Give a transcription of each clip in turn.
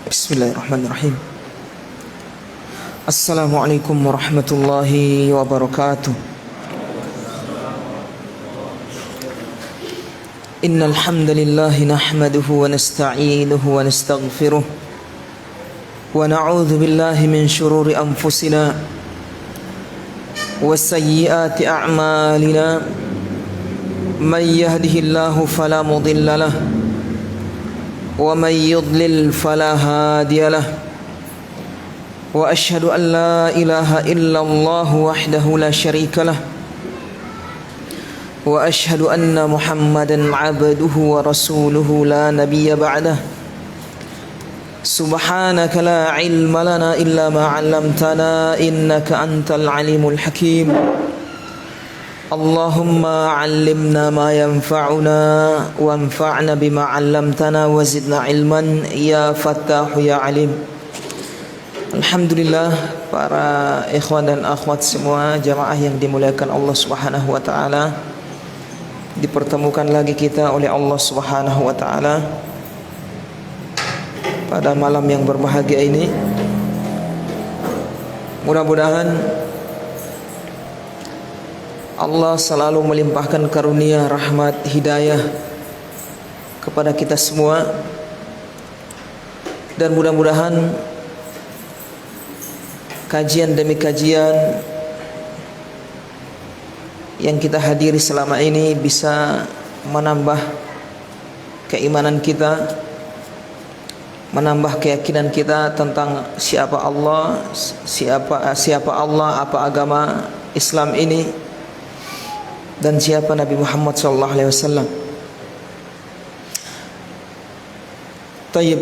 Bismillahirrahmanirrahim. Assalamualaikum warahmatullahi wabarakatuh. Innal hamdalillah nahmaduhu wa nasta'inuhu wa nastaghfiruh wa na'udzu billahi min shururi anfusina wa sayyiati a'malina. May yahdihillahu fala mudilla lahu wa may yudlil fala hadiya lahu. Wa asyhadu an la ilaha illallah wahdahu la syarika lah. Wa asyhadu anna Muhammadan abduhu wa rasuluhu la nabiyya ba'dah. Subhanaka la ilma lana illa ma 'allamtana innaka antal alimul hakim. Allahumma 'allimna ma yanfa'una wanfa'na bima 'allamtana wa zidna ilman ya Fattahu ya Alim. Alhamdulillah, para ikhwan dan akhwat semua jamaah yang dimuliakan Allah Subhanahu wa taala, dipertemukan lagi kita oleh Allah Subhanahu wa taala pada malam yang berbahagia ini. Mudah-mudahan Allah selalu melimpahkan karunia, rahmat, hidayah kepada kita semua, dan mudah-mudahan kajian demi kajian yang kita hadiri selama ini bisa menambah keimanan kita, menambah keyakinan kita tentang siapa Allah, siapa Allah, apa agama Islam ini, dan siapa Nabi Muhammad SAW. Tayyib.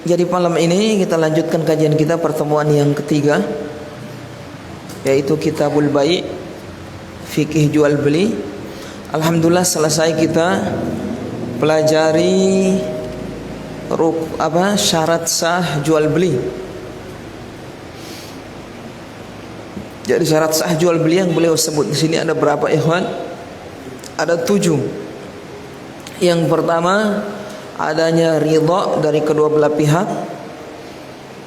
Jadi malam ini kita lanjutkan kajian kita, pertemuan yang ketiga, yaitu Kitabul Bai', fikih jual beli. Alhamdulillah selesai kita pelajari syarat sah jual beli. Jadi syarat sah jual beli yang beliau sebut di sini ada berapa, ikhwan? Ada 7. Yang pertama, adanya ridha dari kedua belah pihak.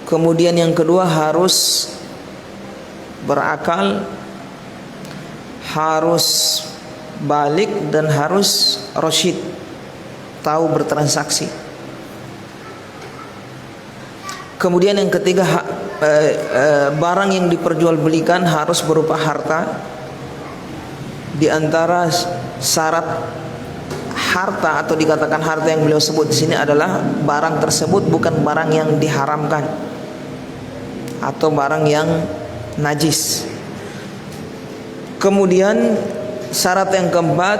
Kemudian yang kedua, harus berakal, harus balik, dan harus rasyid, tahu bertransaksi. Kemudian yang ketiga, barang yang diperjualbelikan harus berupa harta. Di antara syarat harta atau dikatakan harta yang beliau sebut di sini adalah barang tersebut bukan barang yang diharamkan atau barang yang najis. Kemudian syarat yang keempat,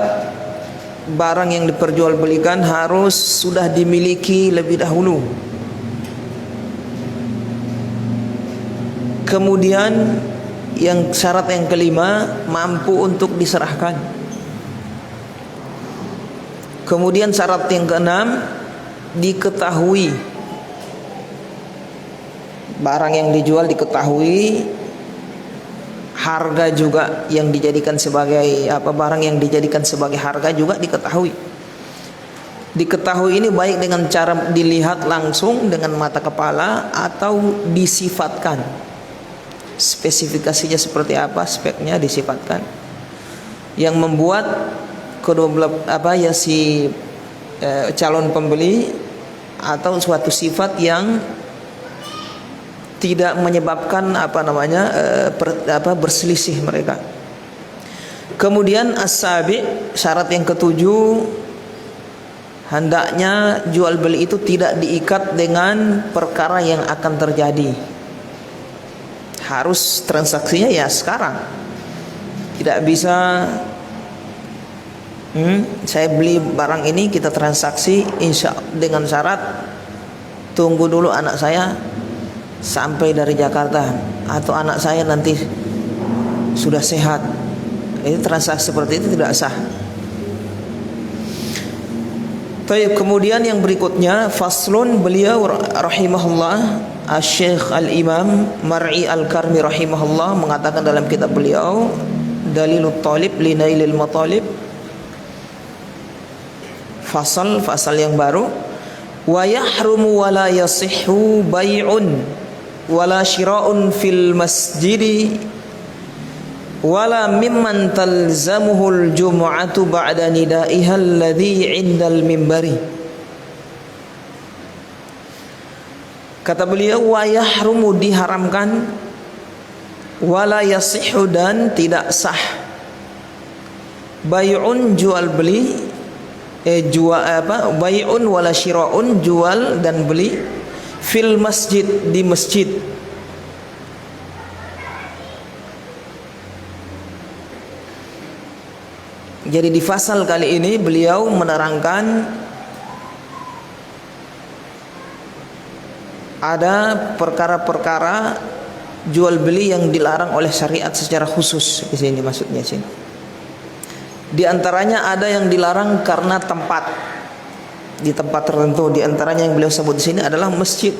barang yang diperjualbelikan harus sudah dimiliki lebih dahulu. Kemudian yang syarat yang kelima, mampu untuk diserahkan. Kemudian syarat yang keenam, diketahui barang yang dijual, diketahui harga juga yang dijadikan sebagai barang yang dijadikan sebagai harga juga diketahui. Diketahui ini baik dengan cara dilihat langsung dengan mata kepala atau disifatkan. Spesifikasinya seperti apa, speknya disifatkan. Yang membuat kedua belah calon pembeli atau suatu sifat yang tidak menyebabkan berselisih mereka. Kemudian as-sabi', syarat yang ketujuh, hendaknya jual beli itu tidak diikat dengan perkara yang akan terjadi. Harus transaksinya ya sekarang. Tidak bisa saya beli barang ini, kita transaksi dengan syarat tunggu dulu anak saya sampai dari Jakarta atau anak saya nanti sudah sehat. Ini transaksi seperti itu tidak sah. Kemudian yang berikutnya, faslun, beliau rahimahullah, Syekh Al-Imam Mar'i Al-Karmi rahimahullah mengatakan dalam kitab beliau Dalilut Talib li Nailil Matalib, fasal yang baru, Wa yahrumu wa la yasihhu bai'un wala syira'un fil masjidi wala mimman talzamuhul jumu'atu ba'da nida'iha alladhi 'indal mimbari. Kata beliau, wa yahrumu diharamkan, wala yasihhu dan tidak sah, bai'un jual beli, bai'un wala syira'un jual dan beli, fil masjid di masjid. Jadi di fasal kali ini beliau menerangkan ada perkara-perkara jual beli yang dilarang oleh syariat secara khusus. Di sini maksudnya sini. Di antaranya ada yang dilarang karena tempat, di tempat tertentu. Di antaranya yang beliau sebut di sini adalah masjid.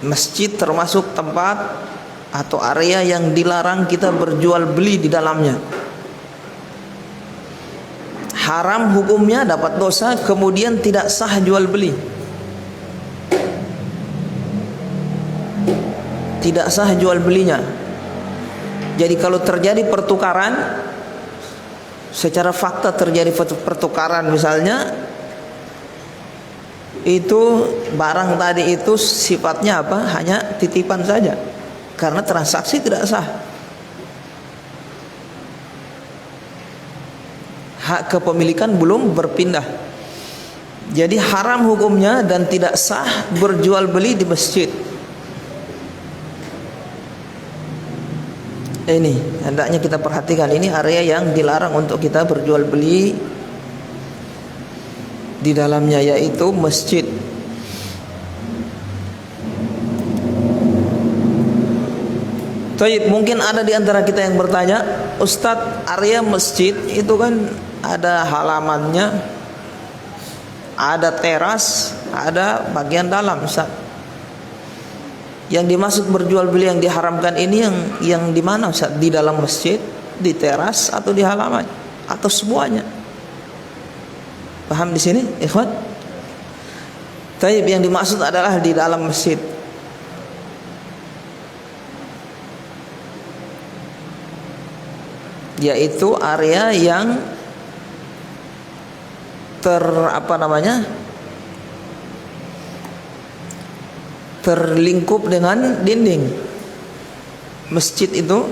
Masjid termasuk tempat atau area yang dilarang kita berjual beli di dalamnya. Haram hukumnya, dapat dosa, kemudian tidak sah jual beli. Tidak sah jual belinya. Jadi kalau terjadi pertukaran, secara fakta terjadi pertukaran misalnya, itu barang tadi itu sifatnya apa? Hanya titipan saja, karena transaksi tidak sah. Hak kepemilikan belum berpindah. Jadi haram hukumnya dan tidak sah berjual beli di masjid. Ini hendaknya kita perhatikan, ini area yang dilarang untuk kita berjual beli di dalamnya, yaitu masjid. Taib, mungkin ada di antara kita yang bertanya, Ustadz, area masjid itu kan ada halamannya, ada teras, ada bagian dalam, Ustaz. Yang dimaksud berjual beli yang diharamkan ini yang di mana, Ustaz? Di dalam masjid, di teras, atau di halaman, atau semuanya? Paham di sini, ikhwan? Taib, yang dimaksud adalah di dalam masjid. Yaitu area yang terlingkup dengan dinding. Masjid itu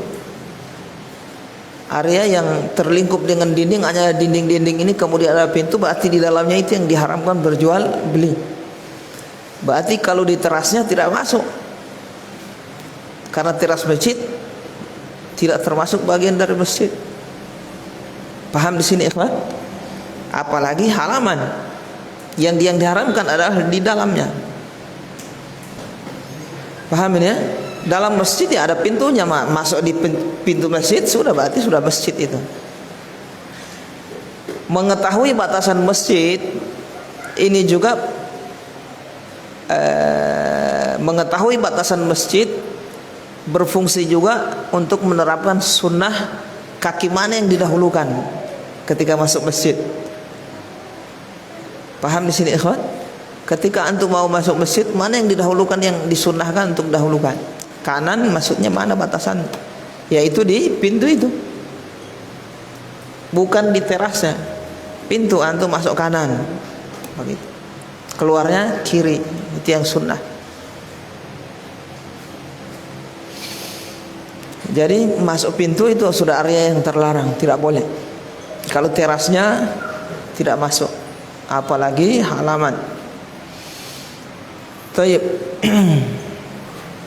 area yang terlingkup dengan dinding, hanya dinding-dinding ini kemudian ada pintu, berarti di dalamnya itu yang diharamkan berjual beli. Berarti kalau di terasnya tidak masuk, karena teras masjid tidak termasuk bagian dari masjid. Paham di sini, ikhwan? Apalagi halaman yang diharamkan adalah di dalamnya. Paham ini ya? Dalam masjid ya ada pintunya, masuk di pintu masjid sudah, berarti sudah masjid itu. Mengetahui batasan masjid ini juga mengetahui batasan masjid berfungsi juga untuk menerapkan sunnah kaki mana yang didahulukan ketika masuk masjid. Paham di sini, ikhwan? Ketika antum mau masuk masjid, mana yang didahulukan, yang disunnahkan untuk dahulukan? Kanan maksudnya mana batasan? Yaitu di pintu itu, bukan di terasnya. Pintu antum masuk kanan, begitu. Keluarnya kiri, itu yang sunnah. Jadi masuk pintu itu sudah area yang terlarang, tidak boleh. Kalau terasnya tidak masuk, apalagi halaman. Taib.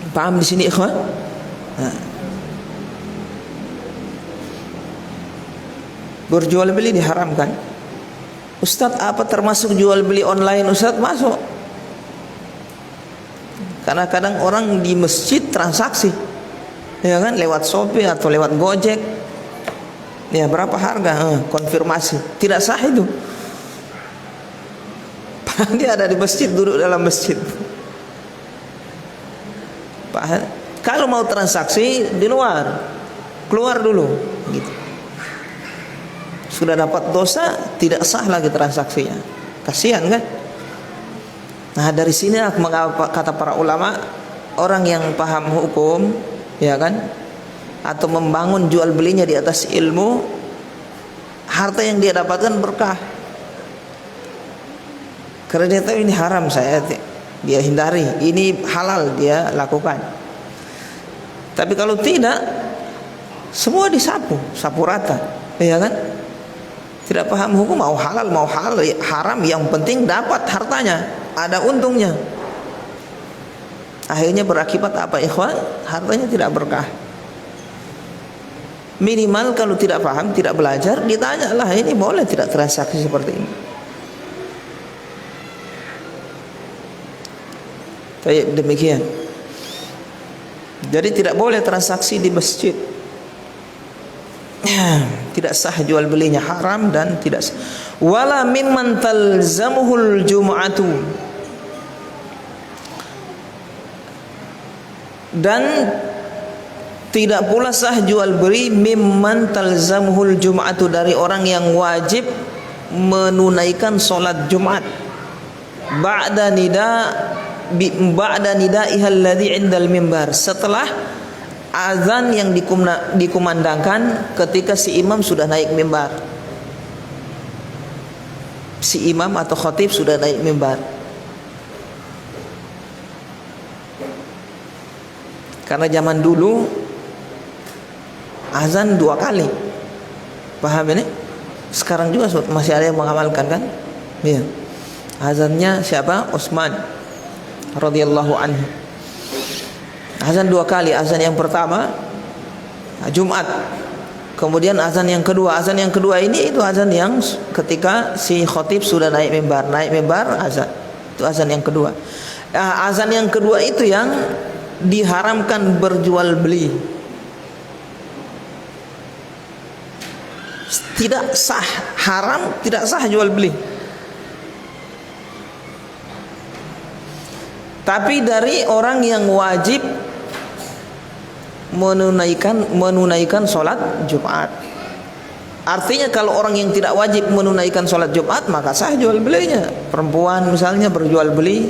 Paham di sini, ikhwan? Nah. Berjual beli diharamkan. Ustadz, apa termasuk jual beli online, Ustadz? Masuk. Karena kadang orang di masjid transaksi, ya kan, lewat Shopee atau lewat Gojek. Ya, berapa harga? Konfirmasi. Tidak sah itu. Dia ada di masjid, duduk dalam masjid. Kalau mau transaksi di luar, keluar dulu gitu. sudah dapat dosa, tidak sah lagi transaksinya. Kasihan kan? Nah, dari sini mengapa kata para ulama, orang yang paham hukum, ya kan, atau membangun jual belinya di atas ilmu, harta yang dia dapatkan berkah. Karena dia tahu ini haram, dia hindari, ini halal dia lakukan. Tapi kalau tidak, semua disapu, sapu rata, ya kan? Tidak paham hukum, mau halal haram, yang penting dapat hartanya, ada untungnya. Akhirnya berakibat apa ikhwan? Hartanya tidak berkah. Minimal kalau tidak paham, tidak belajar, ditanyalah, ini boleh tidak transaksi seperti ini? Kayak demikian. Jadi tidak boleh transaksi di masjid. Tidak sah jual belinya, haram dan tidak sah. Wala mimman talzamuhul jum'atu, dan tidak pula sah jual beli mimman talzamuhul jum'atu, dari orang yang wajib menunaikan sholat Jumat ba'da nidaiha alladhi 'indal mimbar, setelah azan yang dikumandangkan ketika si imam sudah naik mimbar. Si imam atau khatib sudah naik mimbar. Karena zaman dulu azan 2 kali. Paham ini? Sekarang juga masih ada yang mengamalkan kan? Iya. Azannya siapa? Utsman radhiyallahu anhu. Azan 2 kali. Azan yang pertama Jumat, kemudian azan yang kedua. Azan yang kedua ini itu azan yang ketika si khatib sudah naik mimbar azan. Itu azan yang kedua. Azan yang kedua itu yang diharamkan berjual beli. Tidak sah, haram, tidak sah jual beli. Tapi dari orang yang wajib menunaikan sholat Jumat. Artinya kalau orang yang tidak wajib menunaikan sholat Jumat, maka sah jual belinya. Perempuan misalnya berjual beli,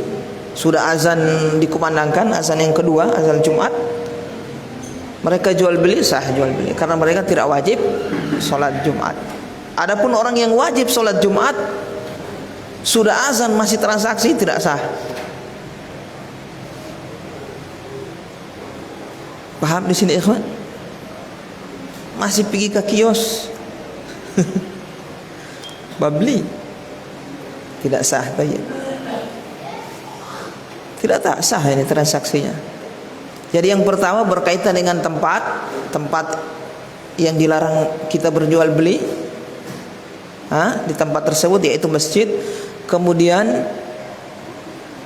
sudah azan dikumandangkan, azan yang kedua, azan Jumat, mereka jual beli, sah jual beli, karena mereka tidak wajib sholat Jumat. Adapun orang yang wajib sholat Jumat, sudah azan masih transaksi, tidak sah. Paham di sini ikhwan? Masih pergi ke kios babli, tidak sah, baik. Tidak tak sah ini transaksinya. Jadi yang pertama berkaitan dengan tempat yang dilarang kita berjual beli, di tempat tersebut yaitu masjid. Kemudian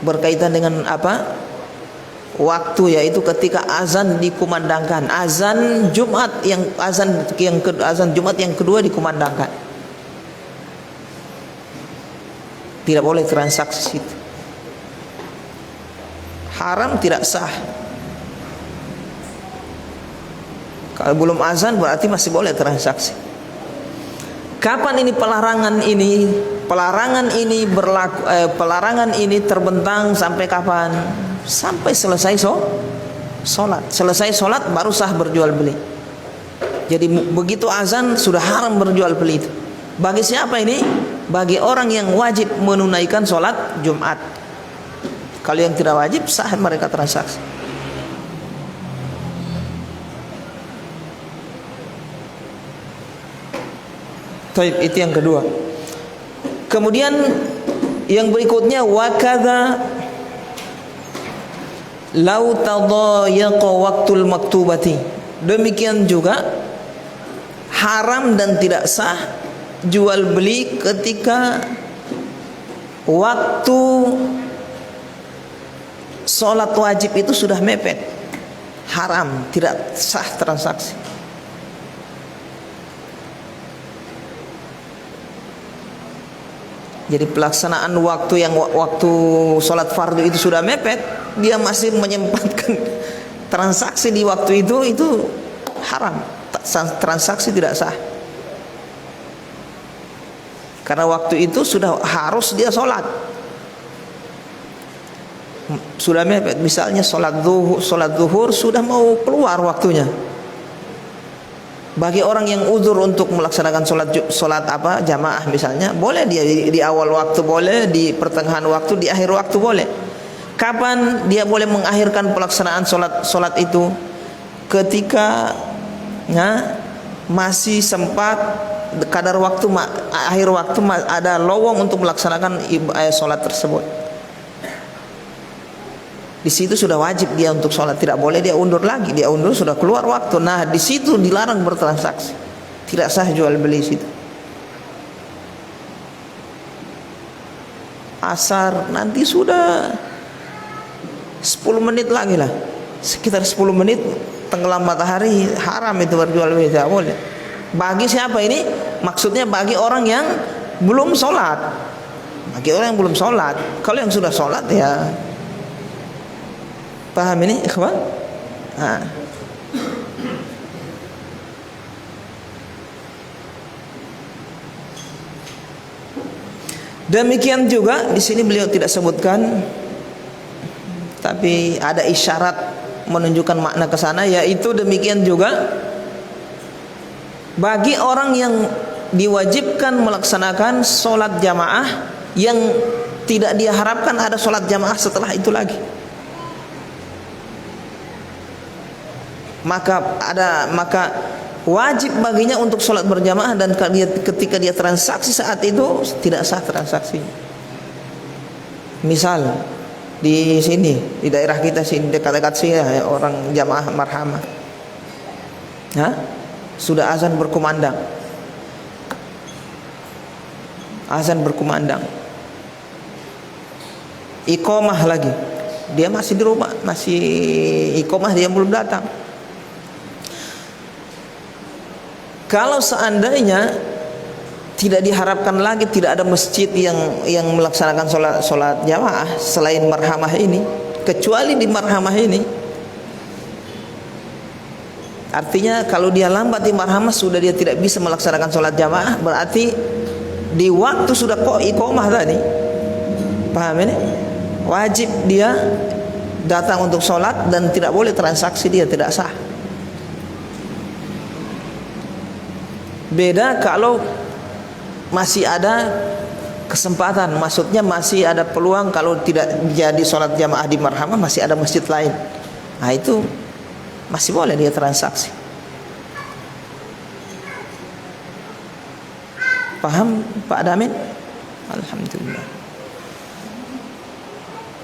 berkaitan dengan apa? Waktu, yaitu ketika azan dikumandangkan, azan Jumat azan Jumat yang kedua dikumandangkan. Tidak boleh transaksi situ. Haram, tidak sah. Kalau belum azan berarti masih boleh transaksi. Kapan ini pelarangan ini? Pelarangan ini terbentang sampai kapan? Sampai selesai sholat. Selesai sholat baru sah berjual beli. Jadi begitu azan sudah haram berjual beli itu. Bagi siapa ini? Bagi orang yang wajib menunaikan sholat Jumat. Kalau yang tidak wajib, sah mereka transaksi. Taib, itu yang kedua. Kemudian yang berikutnya, wakadha lau tadayaqa waktul maktubati. Demikian juga haram dan tidak sah jual beli ketika waktu sholat wajib itu sudah mepet. Haram, tidak sah transaksi. Jadi pelaksanaan waktu sholat fardu itu sudah mepet, dia masih menyempatkan transaksi di waktu itu haram. Transaksi tidak sah. Karena waktu itu sudah harus dia sholat. Sudah mepet, misalnya sholat zuhur sudah mau keluar waktunya. Bagi orang yang uzur untuk melaksanakan sholat jamaah misalnya, boleh dia di awal waktu, boleh di pertengahan waktu, di akhir waktu boleh. Kapan dia boleh mengakhirkan pelaksanaan sholat itu? Ketika masih sempat kadar waktu akhir waktu ada lowong untuk melaksanakan sholat tersebut. Di situ sudah wajib dia untuk sholat, tidak boleh dia undur lagi. Dia undur sudah keluar waktu. Nah, di situ dilarang bertransaksi, tidak sah jual beli situ. Asar nanti sudah 10 menit lagi lah, sekitar 10 menit tenggelam matahari, haram itu berjual beli, tidak boleh. Bagi siapa ini? Maksudnya bagi orang yang belum sholat. Bagi orang yang belum sholat. Kalau yang sudah sholat ya, paham ini ikhwan? Nah. Demikian juga di sini beliau tidak sebutkan, tapi ada isyarat menunjukkan makna ke sana, yaitu demikian juga bagi orang yang diwajibkan melaksanakan sholat jamaah yang tidak diharapkan ada sholat jamaah setelah itu lagi. Maka wajib baginya untuk sholat berjamaah, dan ketika dia transaksi saat itu tidak sah transaksinya. Misal di sini, di daerah kita sini, dekat-dekat sini orang jamaah marhamah, sudah azan berkumandang, iqamah lagi, dia masih di rumah, masih iqamah, dia belum datang. Kalau seandainya tidak diharapkan lagi, tidak ada masjid yang melaksanakan sholat jamaah selain marhamah ini, kecuali di marhamah ini, artinya kalau dia lambat di marhamah sudah dia tidak bisa melaksanakan sholat jamaah, berarti di waktu sudah kok iqamah tadi, paham ini? Wajib dia datang untuk sholat dan tidak boleh transaksi, dia tidak sah. Beda kalau masih ada kesempatan, maksudnya masih ada peluang, kalau tidak jadi sholat jamaah di marhamah masih ada masjid lain, nah itu masih boleh dia transaksi. Paham Pak Damin? Alhamdulillah.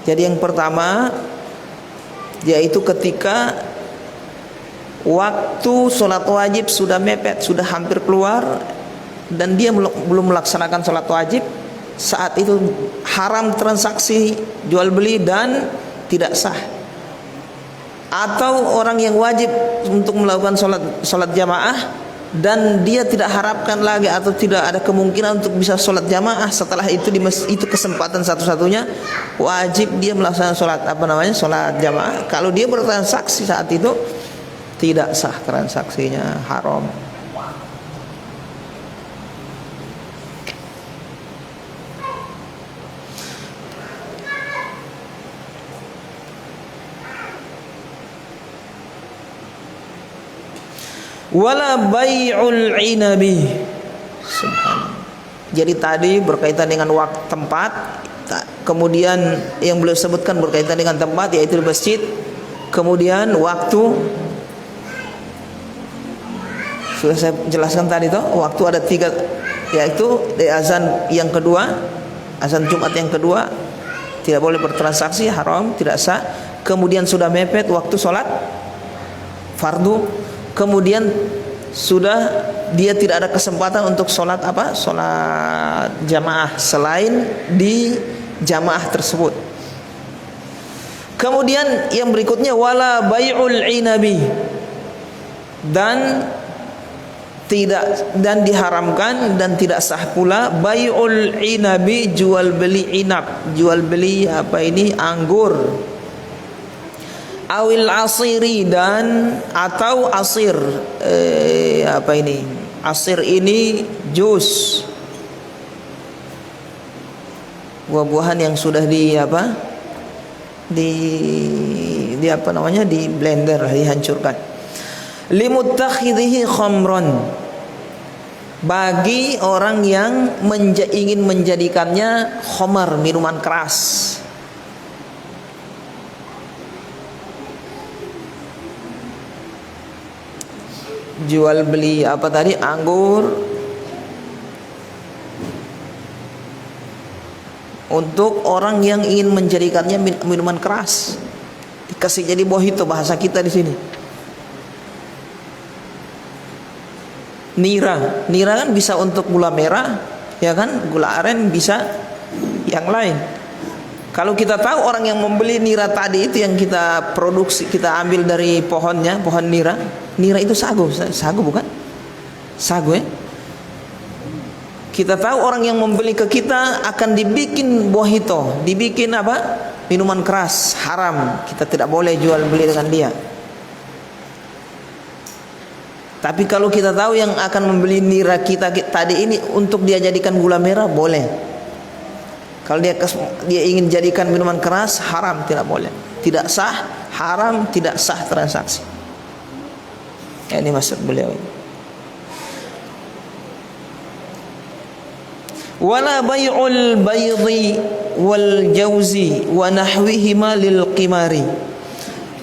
Jadi yang pertama yaitu ketika waktu sholat wajib sudah mepet, sudah hampir keluar, dan dia belum melaksanakan sholat wajib, saat itu haram transaksi jual beli dan tidak sah. Atau orang yang wajib untuk melakukan sholat jamaah dan dia tidak harapkan lagi atau tidak ada kemungkinan untuk bisa sholat jamaah setelah itu, itu kesempatan satu-satunya, wajib dia melaksanakan sholat jamaah. Kalau dia bertransaksi saat itu, tidak sah transaksinya, haram. Wala bai'ul inabi. Subhanallah. Jadi tadi berkaitan dengan waktu, tempat, kemudian yang beliau sebutkan berkaitan dengan tempat yaitu di masjid, kemudian waktu sudah saya jelaskan tadi toh, waktu ada 3, yaitu di azan yang kedua, azan Jumat yang kedua tidak boleh bertransaksi, haram, tidak sah. Kemudian sudah mepet waktu sholat fardu, kemudian sudah dia tidak ada kesempatan untuk sholat jamaah selain di jamaah tersebut. Kemudian yang berikutnya wala bai'ul inabi, dan diharamkan dan tidak sah pula bai'ul inabi, jual beli inab, jual beli anggur, awil asiri, dan atau asir, asir ini jus, buah-buahan yang sudah di apa? Di apa namanya? Di blender, dihancurkan. Limuttakhidhihi khamran. Bagi orang yang ingin menjadikannya khamar, minuman keras. Jual beli apa tadi? Anggur untuk orang yang ingin menjadikannya minuman keras. Dikasih jadi mojito, bahasa kita di sini. Nira kan bisa untuk gula merah, ya kan? Gula aren bisa yang lain. Kalau kita tahu orang yang membeli nira tadi itu yang kita produksi, kita ambil dari pohonnya, pohon nira. Nira itu sagu bukan? Sagu ya. Kita tahu orang yang membeli ke kita akan dibikin mojito, dibikin apa? Minuman keras, haram. Kita tidak boleh jual beli dengan dia. Tapi kalau kita tahu yang akan membeli nira kita tadi ini untuk dia jadikan gula merah, boleh. Kalau dia ingin jadikan minuman keras, haram, tidak boleh. Tidak sah, haram, tidak sah transaksi. Ini maksud beliau ini. Wala bai'ul baydhi wal jauzi wa nahwihima lil qimari.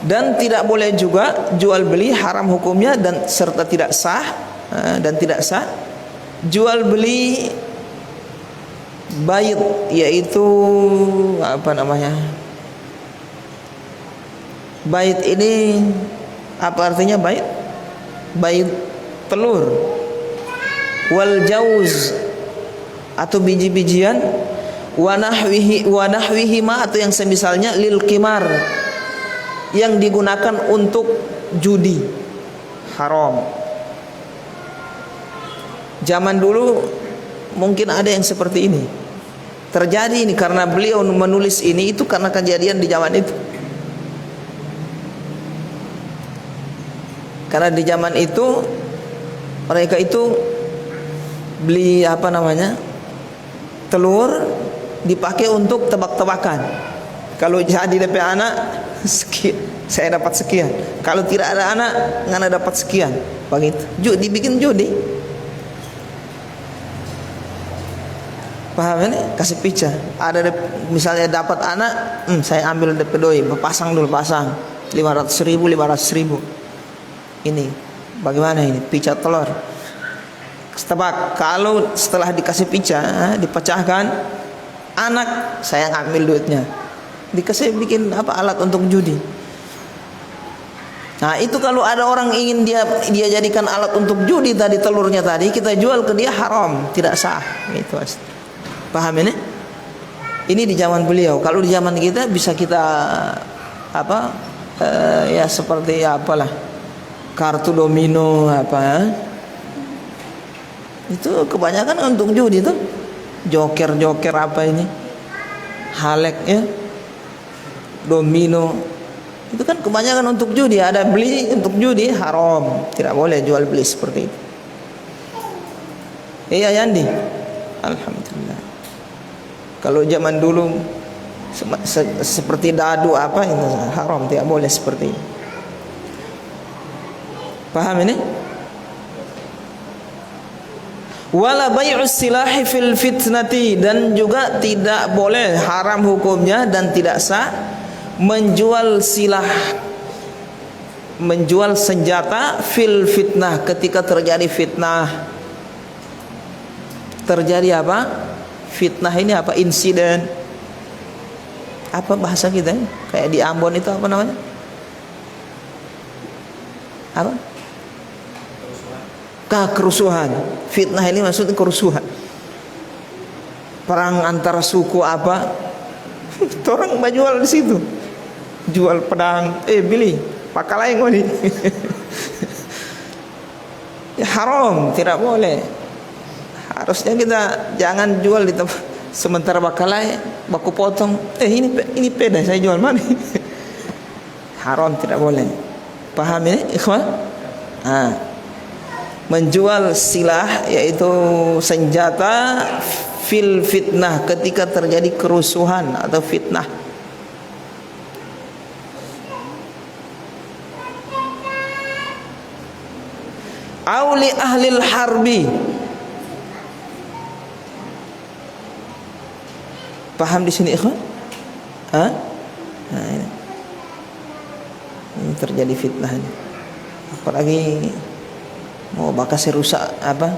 Dan tidak boleh juga jual beli, haram hukumnya, dan serta tidak sah jual beli bayd, yaitu apa namanya? Bayd ini apa artinya bayd? Bayd telur. Wal jauz atau biji-bijian, wa nahwihi ma atau yang semisalnya, lil qimar yang digunakan untuk judi, haram. Zaman dulu mungkin ada yang seperti ini. Terjadi ini karena beliau menulis ini itu karena kejadian di zaman itu. Karena di zaman itu mereka itu beli apa namanya? Telur dipakai untuk tebak-tebakan. Kalau jadi DP anak sekian, saya dapat sekian. Kalau tidak ada anak, ngana dapat sekian. Begitu. Dibikin judi. Paham ini? Kasih pica. Ada misalnya dapat anak, saya ambil DP doi, pasang dulu, pasang 500.000, 500.000. Ini bagaimana ini? Pica telur. Tebak. Kalau setelah dikasih pica, dipecahkan, anak saya ngambil duitnya. Dikasih bikin apa, alat untuk judi. Nah itu kalau ada orang ingin dia jadikan alat untuk judi tadi, telurnya tadi kita jual ke dia, haram, tidak sah. Itu paham ini? Ini di zaman beliau. Kalau di zaman kita bisa kita apa? Ya seperti apalah, kartu domino apa? Itu kebanyakan untuk judi tuh. Joker apa ini? Halek ya. Domino. Itu kan kebanyakan untuk judi. Ada beli untuk judi, haram. Tidak boleh jual beli seperti itu. Iya Yandi. Alhamdulillah. Kalau zaman dulu seperti dadu apa itu haram, tidak boleh seperti itu. Paham ini? Wala bai'us silahi fil fitnati, dan juga tidak boleh, haram hukumnya dan tidak sah menjual silah, menjual senjata fil fitnah, ketika terjadi fitnah. Terjadi apa? Fitnah ini apa? Insiden. Apa bahasa kita? Kayak di Ambon itu apa namanya? Apa? Kerusuhan. Fitnah ini maksudnya kerusuhan. Perang antara suku apa? Orang menjual di situ. Jual pedang, beli, pakai lain nih. Ya, haram, tidak boleh. Harusnya kita jangan jual di tempat sementara bakalai, baku potong. Ini peda saya jual mana? Haram, tidak boleh. Paham ini, ikhwan? Menjual silah, yaitu senjata fil fitnah, ketika terjadi kerusuhan atau fitnah. Auli ahlil harbi. Paham di sini ikhwan? Hah? Nah, ini terjadi fitnah ini. Apalagi mau bakasnya rusak apa?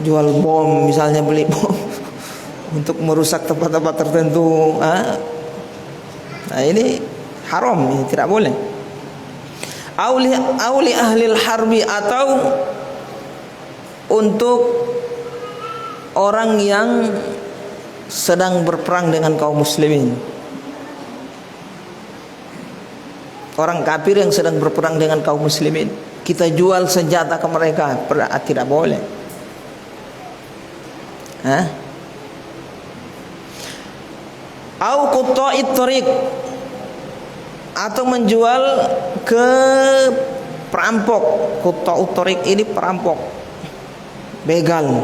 Jual bom misalnya, beli bom untuk merusak tempat-tempat tertentu. Nah ini haram, ini tidak boleh. Auli ahlil harbi, atau untuk orang yang sedang berperang dengan kaum muslimin. Orang kafir yang sedang berperang dengan kaum muslimin, kita jual senjata ke mereka, tidak boleh. Au qutta'it thariq, atau menjual ke perampok. Qutta'ut thariq ini perampok, begal.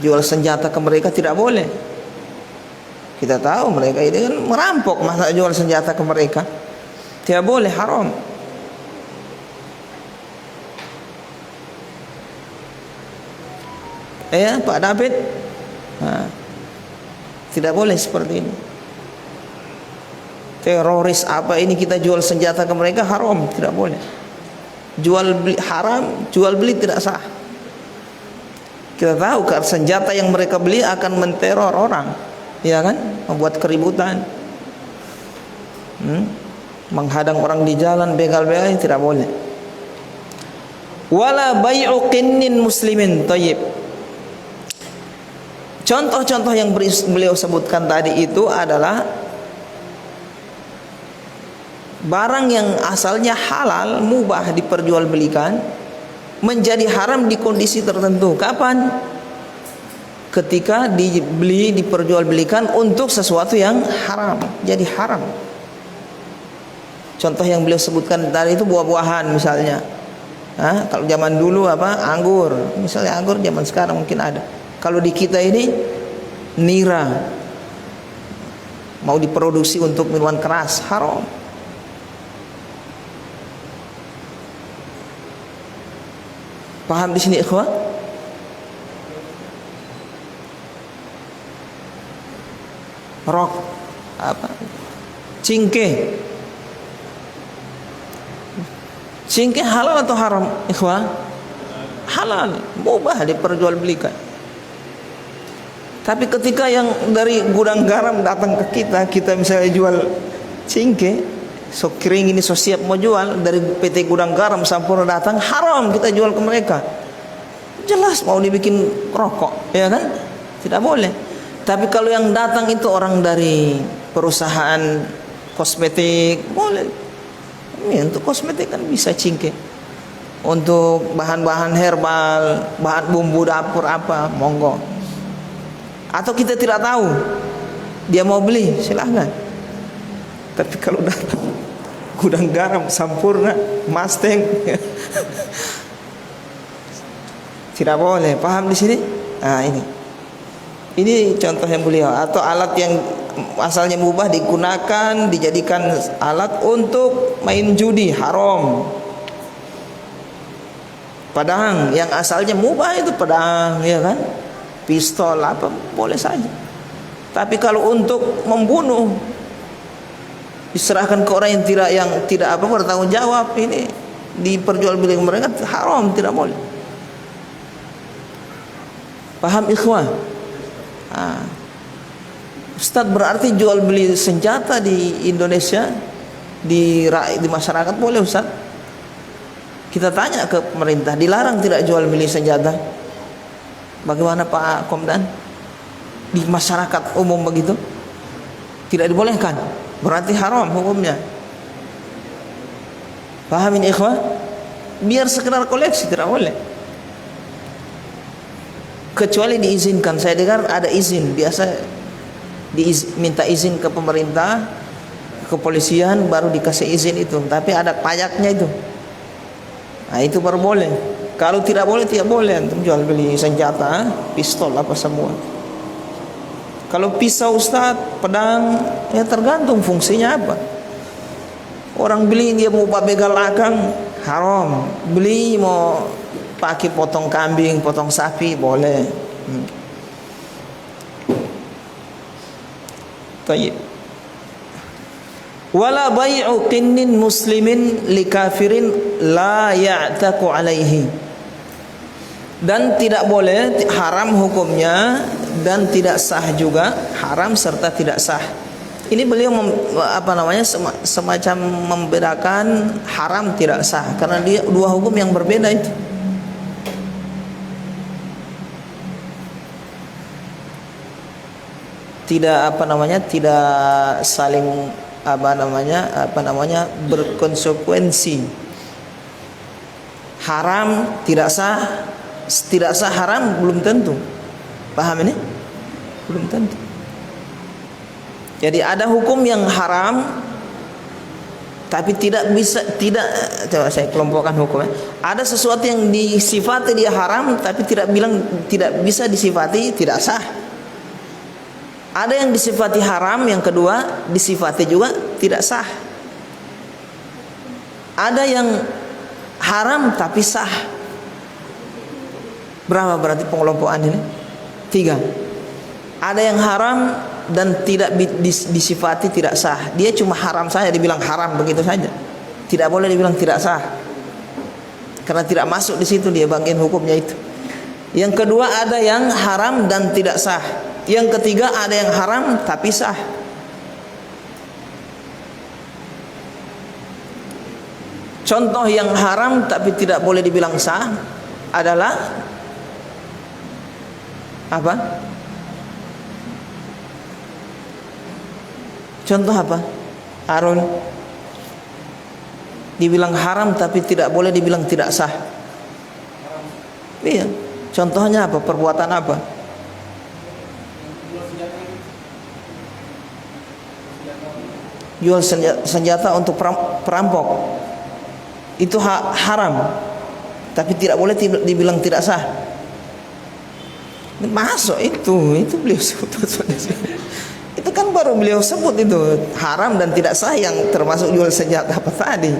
Jual senjata ke mereka tidak boleh. Kita tahu mereka ini kan merampok, masa jual senjata ke mereka? Tidak boleh, haram. Ya Pak David, tidak boleh seperti ini. Teroris apa ini kita jual senjata ke mereka, haram, tidak boleh. Jual beli haram, jual beli tidak sah. Kita tahu kan senjata yang mereka beli akan menteror orang, ya kan, membuat keributan, menghadang orang di jalan, begal-begal, ini tidak boleh. Wala bai'u qinnin muslimin thayyib. Contoh-contoh yang beliau sebutkan tadi itu adalah barang yang asalnya halal, mubah diperjualbelikan, menjadi haram di kondisi tertentu. Kapan? Ketika dibeli, diperjualbelikan untuk sesuatu yang haram, jadi haram. Contoh yang beliau sebutkan tadi itu buah-buahan misalnya. Kalau zaman dulu anggur, misalnya anggur, zaman sekarang mungkin ada. Kalau di kita ini nira, mau diproduksi untuk minuman keras, haram. Paham di sini ikhwah? Rok cingke. Cingke halal atau haram ikhwah? Halal, mubah diperjualbelikan. Tapi ketika yang dari gudang garam datang ke kita misalnya jual cingke, so kering ini so siap mau jual, dari PT Gudang Garam Sampurna datang, haram kita jual ke mereka. Jelas mau dibikin rokok, ya kan? Tidak boleh. Tapi kalau yang datang itu orang dari perusahaan kosmetik, boleh. Ini untuk kosmetik kan bisa cingke. Untuk bahan-bahan herbal, bahan bumbu dapur apa, monggo. Atau kita tidak tahu, dia mau beli, silahkan. Tapi kalau datang Gudang Garam Sampurna, Mustang, tidak boleh. Paham di sini? Nah ini contoh yang beliau. Atau alat yang asalnya mubah digunakan, dijadikan alat untuk main judi, haram. Pedang yang asalnya mubah itu pedang, ya kan? Pistol apa boleh saja. Tapi kalau untuk membunuh, diserahkan ke orang yang tidak bertanggung jawab, ini diperjualbelikan mereka, haram, tidak boleh. Paham ikhwan? Ustaz, berarti jual beli senjata di Indonesia, di masyarakat boleh Ustaz? Kita tanya ke pemerintah, dilarang tidak jual beli senjata? Bagaimana Pak Komdan? Di masyarakat umum begitu? Tidak dibolehkan, berarti haram hukumnya. Pahamin ikhwah? Biar sekedar koleksi tidak boleh, kecuali diizinkan. Saya dengar ada izin, biasa minta izin ke pemerintah, ke kepolisian, baru dikasih izin itu. Tapi ada pajaknya itu. Nah, itu baru boleh. Kalau tidak boleh, tidak boleh antum jual beli senjata, pistol apa semua. Kalau pisau Ustaz, pedang, ya tergantung fungsinya apa. Orang beli dia mau begal akang, haram. Beli mau pakai potong kambing, potong sapi, boleh. Tayyib. Wala bai'u qinnin muslimin li kafirin la ya'taku alaihi. Dan tidak boleh, haram hukumnya, dan tidak sah juga, haram serta tidak sah. Ini beliau semacam membedakan haram tidak sah, karena dia dua hukum yang berbeda itu. Tidak tidak saling berkonsekuensi. Haram tidak sah, tidak sah haram belum tentu. Paham ini? Belum tentu. Jadi ada hukum yang haram tapi tidak bisa, coba saya kelompokkan hukumnya. Ada sesuatu yang disifati dia haram tapi tidak bisa disifati tidak sah. Ada yang disifati haram, yang kedua disifati juga tidak sah. Ada yang haram tapi sah. Berapa berarti pengelompokan ini? 3. Ada yang haram dan tidak disifati tidak sah. Dia cuma haram saja, dibilang haram begitu saja. Tidak boleh dibilang tidak sah. Karena tidak masuk di situ dia bagian hukumnya itu. Yang kedua ada yang haram dan tidak sah. Yang ketiga ada yang haram tapi sah. Contoh yang haram tapi tidak boleh dibilang sah adalah apa? Contoh apa? Arun. Dibilang haram tapi tidak boleh dibilang tidak sah. Iya. Contohnya apa? Perbuatan apa? Jual senjata untuk perampok. Itu haram. Tapi tidak boleh dibilang tidak sah. Masuk itu beliau sebut. Itu kan baru beliau sebut itu haram dan tidak sah, yang termasuk jual senjata apa tadi.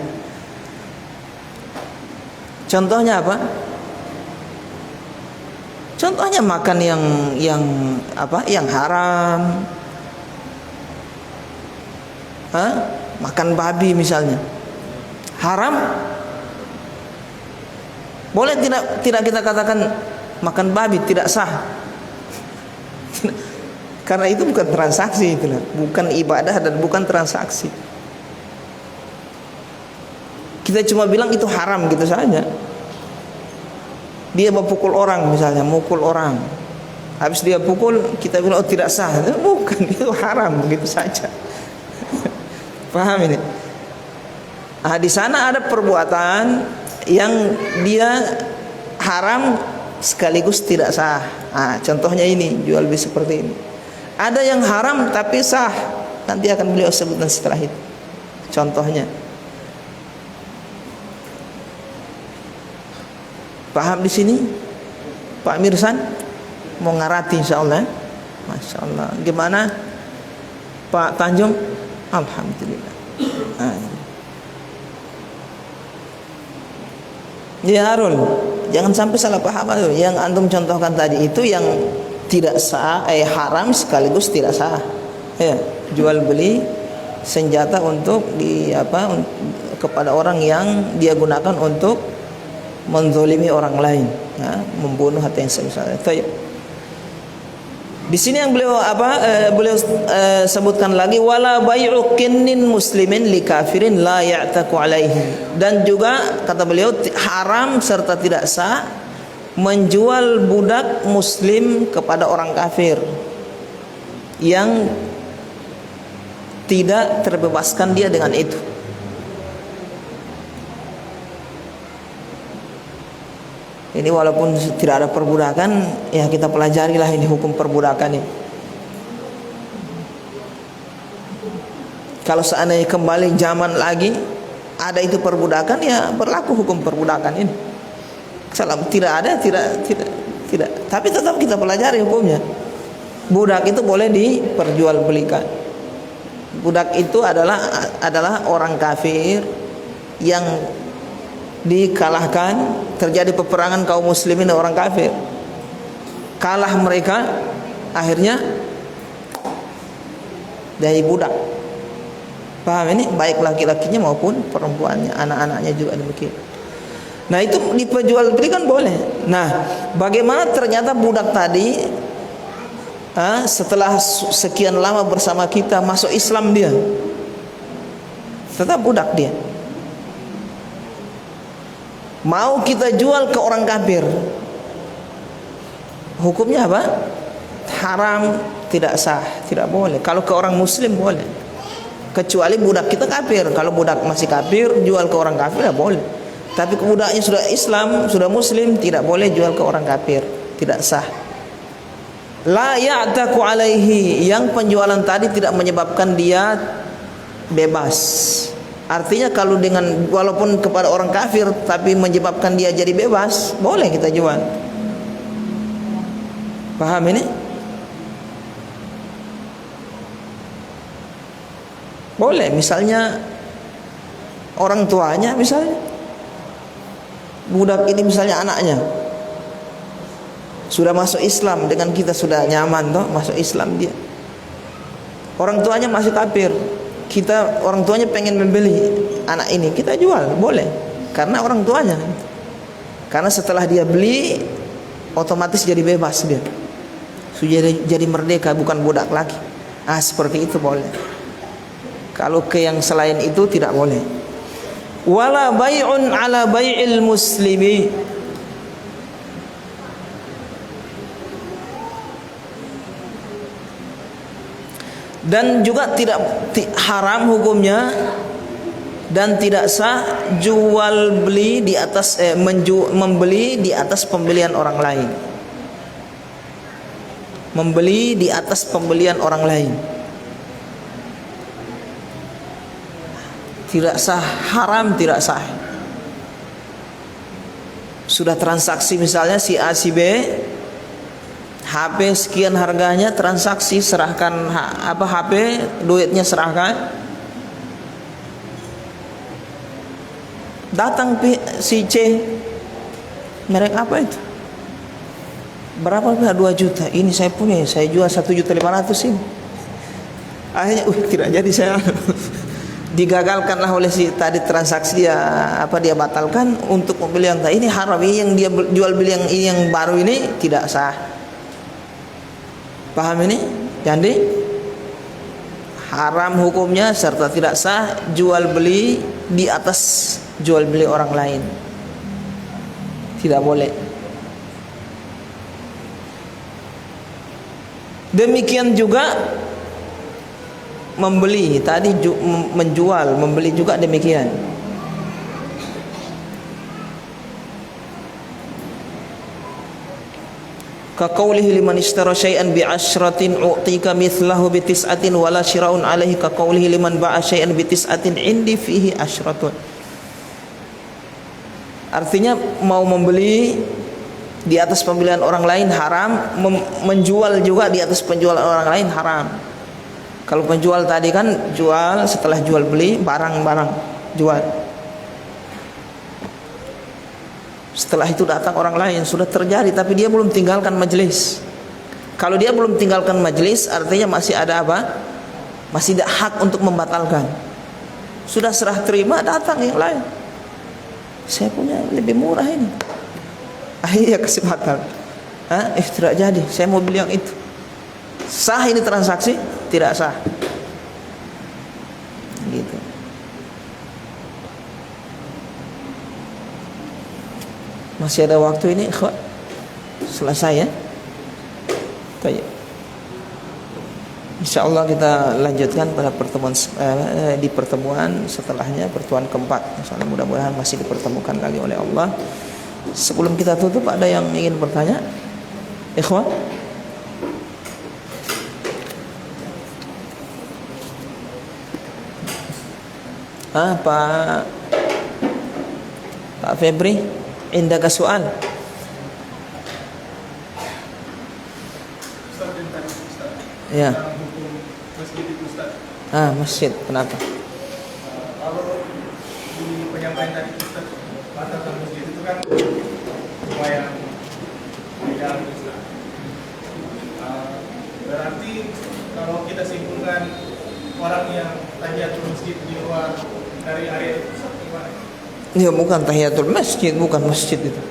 Contohnya apa? Contohnya makan yang haram. Makan babi misalnya. Haram. Boleh tidak kita katakan makan babi tidak sah? Karena itu bukan transaksi, bukan ibadah dan bukan transaksi. Kita cuma bilang itu haram gitu saja. Dia memukul orang misalnya, mukul orang. Habis dia pukul, kita bilang oh tidak sah. Bukan, itu haram begitu saja. Paham ini? Di sana ada perbuatan yang dia haram sekaligus tidak sah. Contohnya ini, jual beli seperti ini. Ada yang haram tapi sah. Nanti akan beliau sebutkan setelah itu. Contohnya. Paham di sini? Pak Mirsan mau ngarati insyaallah. Masya Allah. Gimana Pak Tanjung? Alhamdulillah. Ya Harun, jangan sampai salah paham. Yang antum contohkan tadi itu yang tidak sah, haram sekaligus tidak sah. Ya, jual beli senjata untuk kepada orang yang dia gunakan untuk menzalimi orang lain, membunuh atau yang semisalnya. Di sini yang beliau sebutkan lagi, wala bai'u qinnin muslimin li kafirin la ya'taku alaihi. Dan juga kata beliau haram serta tidak sah menjual budak muslim kepada orang kafir yang tidak terbebaskan dia dengan itu. Ini walaupun tidak ada perbudakan, ya kita pelajarilah ini hukum perbudakan ini. Kalau seandainya kembali zaman lagi, ada itu perbudakan, ya berlaku hukum perbudakan ini. Salam tidak ada, tidak. Tapi tetap kita pelajari hukumnya. Budak itu boleh diperjualbelikan. Budak itu adalah orang kafir yang dikalahkan, terjadi peperangan kaum muslimin dan orang kafir. Kalah mereka, akhirnya dari budak. Paham ini? Baik laki-lakinya maupun perempuannya, anak-anaknya juga demikian. Nah, itu diperjualbelikan boleh. Nah, bagaimana ternyata budak tadi setelah sekian lama bersama kita masuk Islam, dia tetap budak, dia mau kita jual ke orang kafir, hukumnya apa? Haram, tidak sah, tidak boleh. Kalau ke orang muslim boleh, kecuali budak kita kafir. Kalau budak masih kafir jual ke orang kafir ya boleh. Tapi budaknya sudah Islam, sudah muslim, tidak boleh jual ke orang kafir, tidak sah. La ya'taku alaihi, yang penjualan tadi tidak menyebabkan dia bebas. Artinya kalau dengan walaupun kepada orang kafir tapi menyebabkan dia jadi bebas, boleh kita jual. Paham ini? Boleh, misalnya orang tuanya, misalnya budak ini misalnya anaknya sudah masuk Islam, dengan kita sudah nyaman toh, masuk Islam dia. Orang tuanya masih kafir. Kita orang tuanya pengen membeli anak ini, kita jual, boleh. Karena orang tuanya. Karena setelah dia beli otomatis jadi bebas dia. Sudah jadi merdeka, bukan budak lagi. Seperti itu boleh. Kalau ke yang selain itu tidak boleh. Wala bai'un ala bai'il muslimi, dan juga tidak haram hukumnya dan tidak sah jual beli di atas membeli di atas pembelian orang lain. Membeli di atas pembelian orang lain tidak sah, haram, tidak sah. Sudah transaksi misalnya si A si B, HP sekian harganya, transaksi, serahkan HP, duitnya serahkan. Datang si C, merek apa itu? Berapa? 2 juta. Ini saya punya, saya jual 1.500.000 ini. Akhirnya tidak jadi, saya digagalkanlah oleh si tadi transaksi dia batalkan untuk membeli yang tadi. Ini haram, ini yang dia jual beli yang baru ini tidak sah. Paham ini? Jadi haram hukumnya serta tidak sah jual beli di atas jual beli orang lain. Tidak boleh. Demikian juga membeli tadi, menjual, membeli juga demikian. Ka qaulihi liman ishtara syai'an bi asyratin u'tika mithlahu bi tis'atin wala syira'un alaihi ka qaulihi liman ba'a syai'an bi tis'atin indi fihi asyratun. Artinya mau membeli di atas pembelian orang lain haram, menjual juga di atas penjualan orang lain haram. Kalau penjual tadi kan jual, setelah jual beli barang-barang jual. Setelah itu datang orang lain, sudah terjadi tapi dia belum tinggalkan majelis. Kalau dia belum tinggalkan majelis, artinya masih ada apa? Masih ada hak untuk membatalkan. Sudah serah terima, datang yang lain. Saya punya lebih murah ini. Akhirnya kasih batal. Tidak jadi, saya mau beli yang itu. Sah ini transaksi? Tidak sah. Gitu. Masih ada waktu ini, ikhwan. Selesai ya. Baik. Insyaallah kita lanjutkan pada pertemuan di pertemuan setelahnya, pertemuan keempat. Insyaallah mudah-mudahan masih dipertemukan lagi oleh Allah. Sebelum kita tutup, ada yang ingin bertanya? Ikhwan? Pak Pak Febri, indaka soal? Ya. Masjid itu Ustaz. Masjid. Kenapa? Kalau di penyampaian tadi Ustaz, batasan masjid itu kan lumayan legal Ustaz. Berarti kalau kita simpulkan orang yang tahiyatul masjid di luar dari area itu Ustaz, gimana? Ya bukan tahiyatul masjid, bukan masjid itu.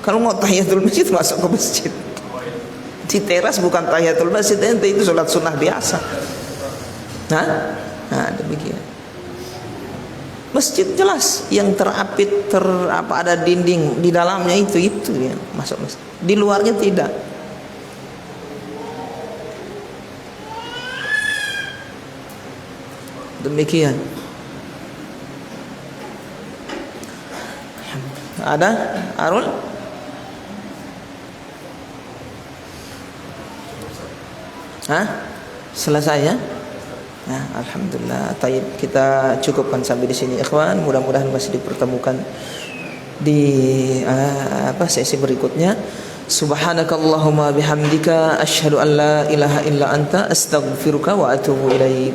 Kalau mau tahiyatul masjid masuk ke masjid. Di teras bukan tahiyatul masjid, ente itu sholat sunnah biasa. Nah, demikian. Masjid jelas yang terapit, ada dinding di dalamnya itu ya masuk masjid. Di luarnya tidak. Demikian. Ada Arul? Selesai ya? Nah, alhamdulillah. Taib, kita cukupkan sampai di sini ikhwan. Mudah-mudahan masih dipertemukan di sesi berikutnya. Subhanakallahumma bihamdika asyhadu an la ilaha illa anta astaghfiruka wa atubu ilaik.